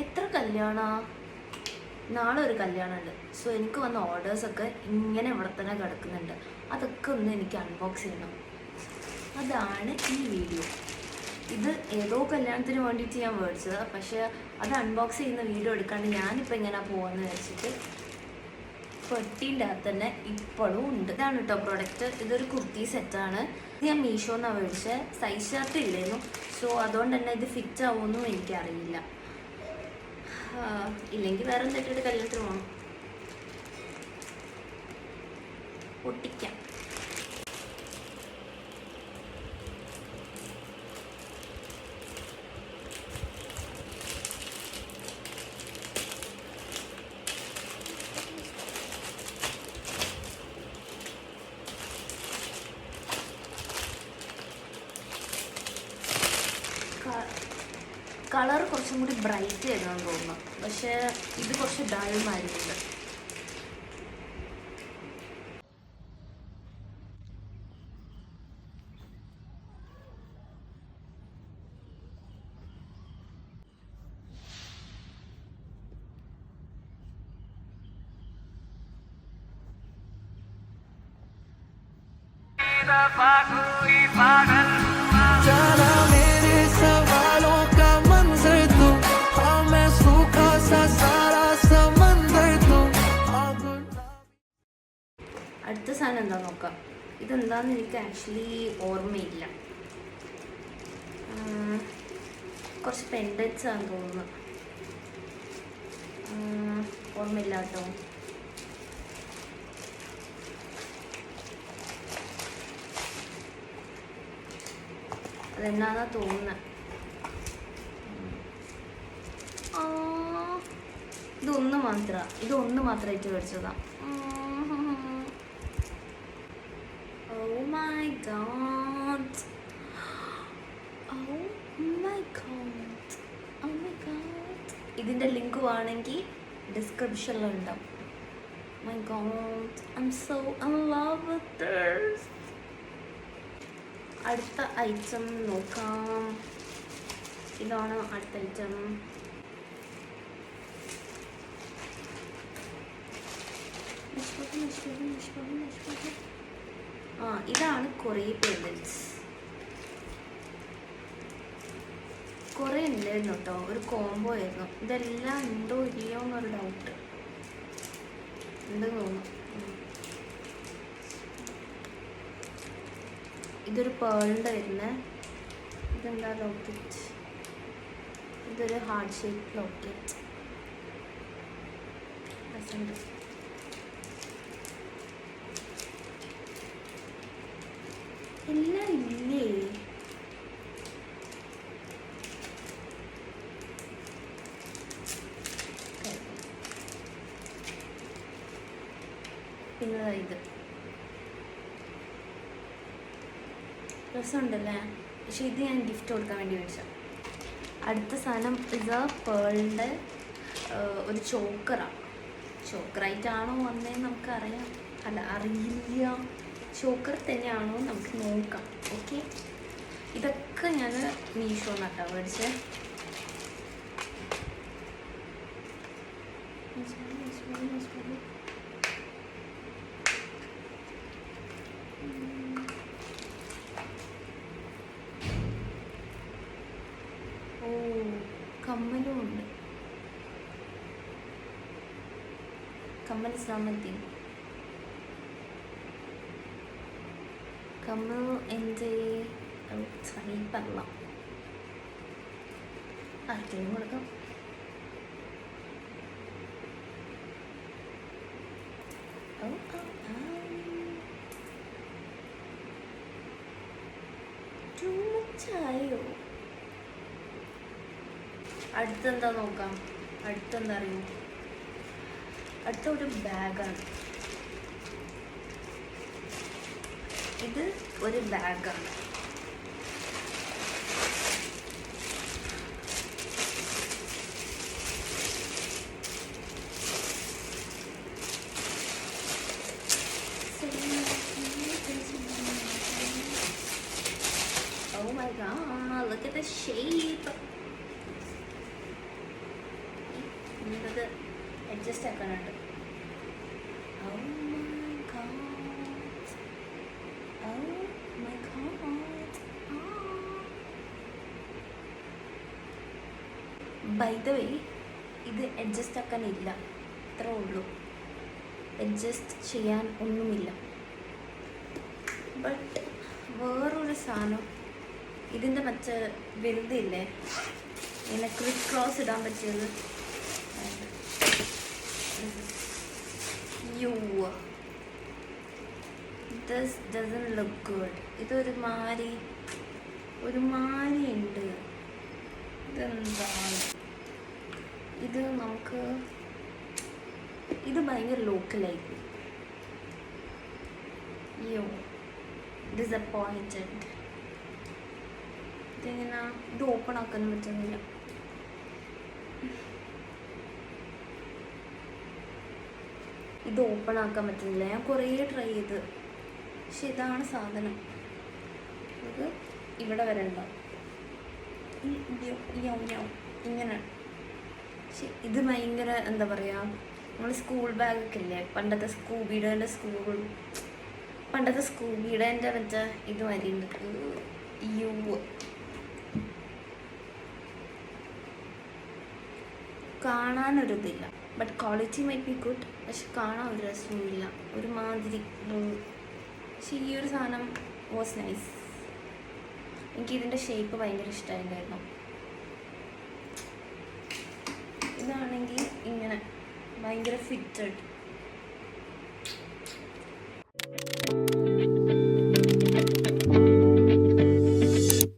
എത്ര കല്യാണ നാളെ ഒരു കല്യാണമുണ്ട്. സോ എനിക്ക് വന്ന ഓർഡേഴ്സൊക്കെ ഇങ്ങനെ ഇവിടെ തന്നെ കിടക്കുന്നുണ്ട്. അതൊക്കെ ഒന്ന് എനിക്ക് അൺബോക്സ് ചെയ്യണം. അതാണ് ഈ വീഡിയോ. ഇത് ഏതോ കല്യാണത്തിന് വേണ്ടിയിട്ട് ഞാൻ മേടിച്ചത്. പക്ഷേ അത് അൺബോക്സ് ചെയ്യുന്ന വീഡിയോ എടുക്കാണ്ട് ഞാനിപ്പോൾ എങ്ങനെ പോകാമെന്ന് വെച്ചിട്ട് പെട്ടീൻ്റെ അകത്ത് തന്നെ ഇപ്പോഴും ഉണ്ട്. ഇതാണ് കേട്ടോ പ്രൊഡക്റ്റ്. ഇതൊരു കുർത്തി സെറ്റാണ്. ഇത് ഞാൻ മീഷോന്നാണ് മേടിച്ചത്. സൈസ് ഷർട്ട് ഇല്ലായിരുന്നു. സോ അതുകൊണ്ട് തന്നെ ഇത് ഫിറ്റ് ആവുമെന്നും എനിക്കറിയില്ല. ഇല്ലെങ്കിൽ വേറെ എന്തെങ്കിലും കല്യാണത്തിന് പോകണം. ഒട്ടിക്കാം. കളർ കുറച്ചും കൂടി ബ്രൈറ്റ് ആയിരുന്നെന്ന് തോന്നുന്നു. പക്ഷേ ഇത് കുറച്ച് ഡൾമായിരുന്നുണ്ട്. അടുത്ത സാധനം എന്താ നോക്കാം. ഇതെന്താന്ന് എനിക്ക് ആക്ച്വലി ഓർമ്മയില്ല. കുറച്ച് പെൻഡൻസ് ആണെന്ന് തോന്നുന്നു. ഓർമ്മയില്ല കേട്ടോ. അതെന്നാന്നാ തോന്നുന്നത്. ഇതൊന്ന് മാത്രമായിട്ട് മേടിച്ചതാ. Oh my god. Oh my god. Oh my god. ഇതിൻ്റെ ലിങ്ക് വേണമെങ്കിൽ ഡിസ്ക്രിപ്ഷനിലുണ്ടാവും. My god. I'm so in love with this. അടുത്ത ഐറ്റം നോക്കാം. ഇതാണ് അടുത്ത ഐറ്റം. ഇതാണ് കുറേ പെൻഡൻസ്. കുറേ ഉണ്ടായിരുന്നു കേട്ടോ. ഒരു കോംബോ ആയിരുന്നു. ഇതെല്ലാം ഉണ്ടോ ഇല്ലയോ എന്നൊരു ഡൗട്ട് ഉണ്ടെന്ന് തോന്നുന്നു. ഇതൊരു പേളിൻ്റെ വരുന്ന. ഇതെന്താ ലോക്കറ്റ്. ഇതൊരു ഹാർട്ട് ഷേപ്പ് ലോക്കറ്റ്. രസമുണ്ട്. എല്ലാം ഇല്ലേ. പിന്നെ ഇത് രസമുണ്ടല്ലേ. പക്ഷെ ഇത് ഞാൻ ഗിഫ്റ്റ് കൊടുക്കാൻ വേണ്ടി മേടിച്ച. അടുത്ത സാധനം ഇത് പേളിൻ്റെ ഒരു ചോക്കറാണ്. ചോക്കറായിട്ടാണോ വന്നതെന്ന് നമുക്കറിയാം. അല്ല, അറിയില്ല. ചോക്കർ തന്നെയാണോ നമുക്ക് നോക്കാം. ഓക്കെ, ഇതൊക്കെ ഞാൻ മീഷോ നട്ടാ മേടിച്ചേ. ഓ, കമ്മലും ഉണ്ട്. കമ്മൽ സാമന്തി. കമ്മൽ എൻ്റെ സമീപല്ല. ആർക്കെങ്കിലും കൊടുക്കാം. ചായോ. അടുത്തെന്താ നോക്കാം. അടുത്തെന്താ അറിയോ. അടുത്ത ഒരു ബാഗാണ്. ഇത് ഒരു ബാഗാണ്. Oh my god, look at the shape. ഇത് adjust ആക്കാനുണ്ട്. Oh my God. Oh my God. By the way, ഇത് അഡ്ജസ്റ്റ് ആക്കാനില്ല, ഇത്രേ ഉള്ളൂ. അഡ്ജസ്റ്റ് ചെയ്യാൻ ഒന്നുമില്ല. ബട്ട് വേറൊരു സാധനം, ഇതിൻ്റെ മറ്റേ വലുതില്ലേ, ഇങ്ങനെ ക്രിസ് ക്രോസ് ഇടാൻ പറ്റിയത്. This doesn't look good. ഇതൊരു മാരി ഉണ്ട്. ഇതെന്താണ് ഇത്? നമുക്ക് ഇത് ഭയങ്കര ലോക്കലായിരിക്കും. ഡിസപ്പോയിൻറ്റഡ്. ഇതിങ്ങനെ ഇത് ഓപ്പൺ ആക്കാൻ പറ്റുന്നില്ല. ഇത് ഓപ്പൺ ആക്കാൻ പറ്റുന്നില്ല. ഞാൻ കുറേ ട്രൈ ചെയ്ത്, പക്ഷെ ഇതാണ് സാധനം. ഇത് ഇവിടെ വരെ ഉണ്ടാവും ഇങ്ങനെ. പക്ഷെ ഇത് ഭയങ്കര എന്താ പറയുക, നമ്മൾ സ്കൂൾ ബാഗൊക്കെ ഇല്ലേ, പണ്ടത്തെ സ്കൂബിയുടെ മറ്റേ ഇത് മതിയുണ്ട്. കാണാനൊരിതില്ല, but quality might be good. പക്ഷെ കാണാൻ ഒരു രസവുമില്ല, ഒരുമാതിരി. പക്ഷെ ഈ ഒരു സാധനം വാസ് നൈസ്. എനിക്കിതിൻ്റെ ഷേപ്പ് ഭയങ്കര ഇഷ്ടമായിട്ടുണ്ടായിരുന്നു. ഇതാണെങ്കിൽ ഇങ്ങനെ ഭയങ്കര ഫിറ്റഡ്.